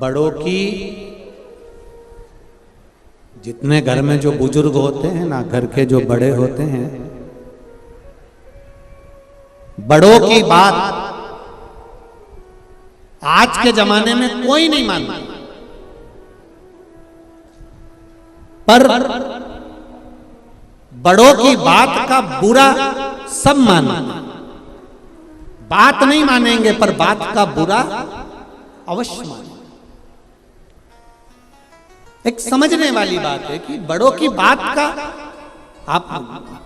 बड़ों की, जितने घर में जो बुजुर्ग होते हैं ना, घर के जो बड़े होते हैं, बड़ों की बात आज के जमाने में कोई नहीं मानता, पर बड़ों की बात का बुरा सब मानते। बात नहीं मानेंगे पर बात का बुरा अवश्य मानेंगे। एक समझने वाली बात है कि बड़ों की बात का, आप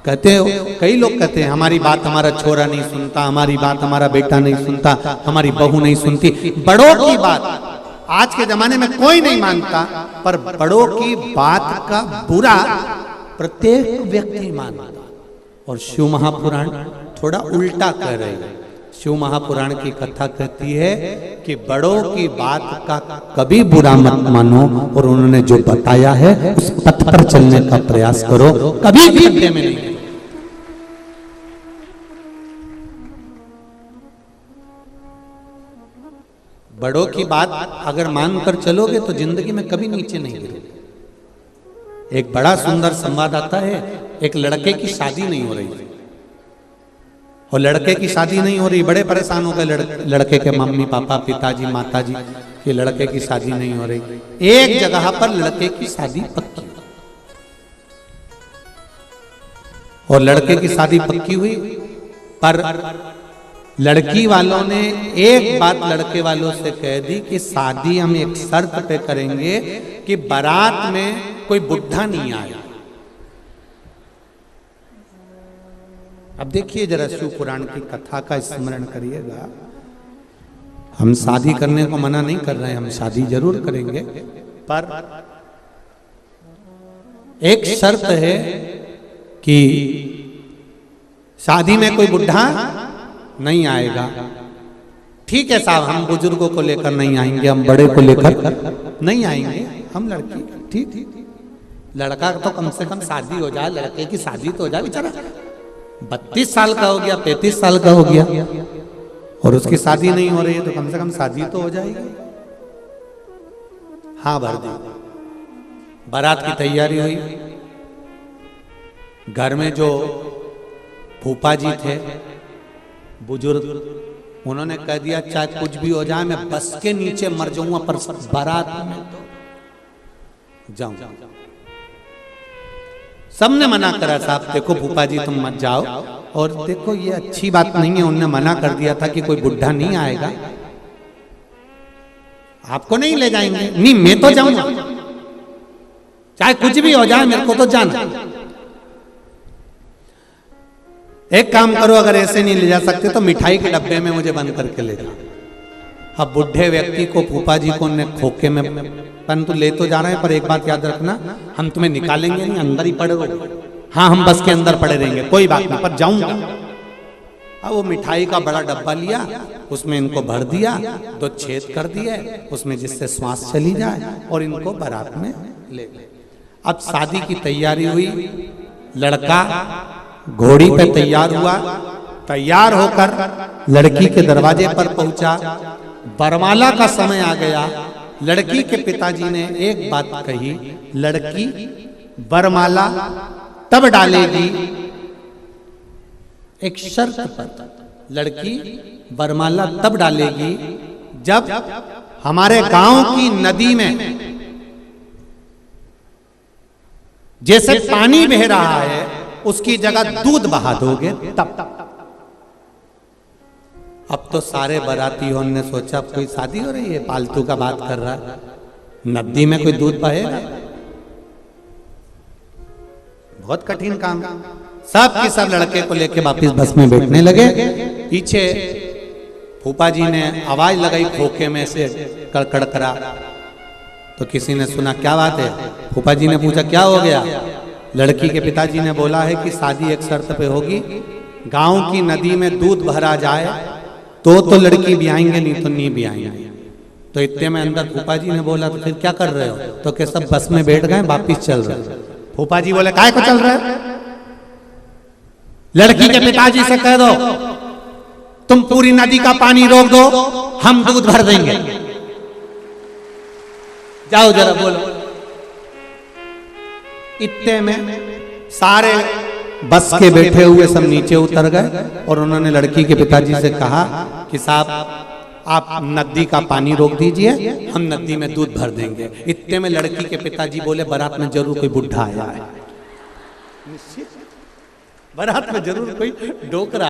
कहते हो, कई लोग कहते हैं हमारी बात हमारा छोरा नहीं सुनता, हमारी बात हमारा बेटा नहीं सुनता, हमारी बहू नहीं सुनती। बड़ों की बात आज के जमाने में कोई नहीं मानता, पर बड़ों की बात का बुरा प्रत्येक व्यक्ति मानता। और शिव महापुराण थोड़ा उल्टा कह रहे हैं। शिव महापुराण की कथा कहती है कि बड़ों की बात का कभी बुरा मत मानो, और उन्होंने जो बताया है उस पथ पर चलने का प्रयास करो, कभी भी अंधे में नहीं। बड़ों की बात अगर मानकर चलोगे तो जिंदगी में कभी नीचे नहीं गिरोगे। एक बड़ा सुंदर संवाद आता है, एक लड़के की शादी नहीं हो रही, और लड़के की शादी नहीं हो रही, बड़े परेशान हो गए लड़के के मम्मी पापा, पिताजी, माताजी कि लड़के की शादी नहीं हो रही। एक जगह पर लड़के की शादी पक्की, और लड़के की शादी पक्की हुई, पर लड़की वालों ने एक बात लड़के वालों से कह दी कि शादी हम एक शर्त पे करेंगे कि बारात में कोई बुढ़ा नहीं आए। अब देखिए जरा शिव पुराण की कथा का स्मरण करिएगा। हम शादी करने को मना नहीं कर रहे हैं, हम शादी जरूर करेंगे, पर एक शर्त है कि शादी में कोई बुढ़ा नहीं आएगा। ठीक है साहब, हम बुजुर्गों को लेकर नहीं आएंगे, हम बड़े को लेकर नहीं आएंगे, हम लड़की, ठीक, लड़का तो कम से कम शादी हो जाए, लड़के की शादी तो हो जाए। बेचारा 32 साल का हो गया, 35 साल का हो गया, और उसकी शादी नहीं हो रही है, तो कम से कम शादी तो हो जाएगी। हाँ भर दी। बारात की तैयारी हुई। घर में जो फूफा जी थे बुजुर्ग, उन्होंने कह दिया चाहे कुछ भी हो जाए, मैं बस के नीचे मर जाऊंगा, पर बारात में तो जाऊं। सबने मना करा, साहब देखो फूफा जी तुम मत जाओ, और देखो ये अच्छी बात नहीं है, उन्होंने मना कर दिया था कि कोई बुढ़ा नहीं आएगा, आपको नहीं ले जाएंगे। नहीं, मैं तो जाऊंगा, चाहे कुछ भी हो जाए, मेरे को तो जाना। एक काम करो, अगर ऐसे नहीं ले जा सकते तो मिठाई के डब्बे में मुझे बंद करके ले जाओ। अब बुढ़े व्यक्ति को, फूफा जी को ने खोखे में, परंतु ले तो जा रहे हैं, पर एक बात याद रखना, हम तुम्हें निकालेंगे नहीं, अंदर ही पड़े रहो। हाँ, हम बस के अंदर पड़े रहेंगे, कोई बात नहीं, पर जाऊंगा। अब वो मिठाई का बड़ा डब्बा लिया, उसमें इनको भर दिया, 2 छेद कर दिए उसमें, जिससे श्वास चली जाए, और इनको बारात में ले गए। अब शादी की तैयारी हुई। लड़का घोड़ी पे तैयार हुआ, तैयार होकर लड़की के दरवाजे पर पहुंचा। वरमाला का समय आ गया। लड़की के पिताजी ने एक बात कही, लड़की वरमाला तब डालेगी, एक शर्त पर, लड़की वरमाला तब डालेगी जब हमारे गांव की नदी में जैसे पानी बह रहा है उसकी जगह दूध बहा दोगे तब। अब तो सारे बारातियों ने सोचा अब कोई शादी हो रही है, फालतू का बात कर रहा है, नदी में कोई दूध बहेगा, बहुत कठिन काम। सब के सब लड़के को लेके वापिस बस में बैठने लगे। पीछे फूफा जी ने आवाज लगाई खोखे में से, कड़कड़ करा, तो किसी ने सुना क्या बात है। फूफा जी ने पूछा क्या हो गया। लड़की के पिताजी ने बोला है कि शादी एक शर्त पे होगी, गांव की नदी में दूध भरा जाए तो लड़की भी आएंगे, नहीं तो नहीं भी आएंगे। तो इतने में अंदर फूफा जी ने बोला तो फिर क्या कर रहे हो, तो के सब बस में बैठ गए, वापिस चल रहे। फूफा जी बोले काहे को चल रहे, लड़की के पिताजी से कह दो तुम पूरी नदी का पानी रोक दो, हम दूध भर देंगे। जाओ जरा बोलो। इतने में सारे बस के बैठे हुए सब नीचे उतर गए और उन्होंने लड़की के पिताजी से कहा कि साहब आप नदी का पानी रोक दीजिए, हम नदी में दूध भर देंगे। इतने में लड़की के पिताजी बोले बारात में जरूर कोई बुढ़ा आया है, बारात में जरूर कोई डोकरा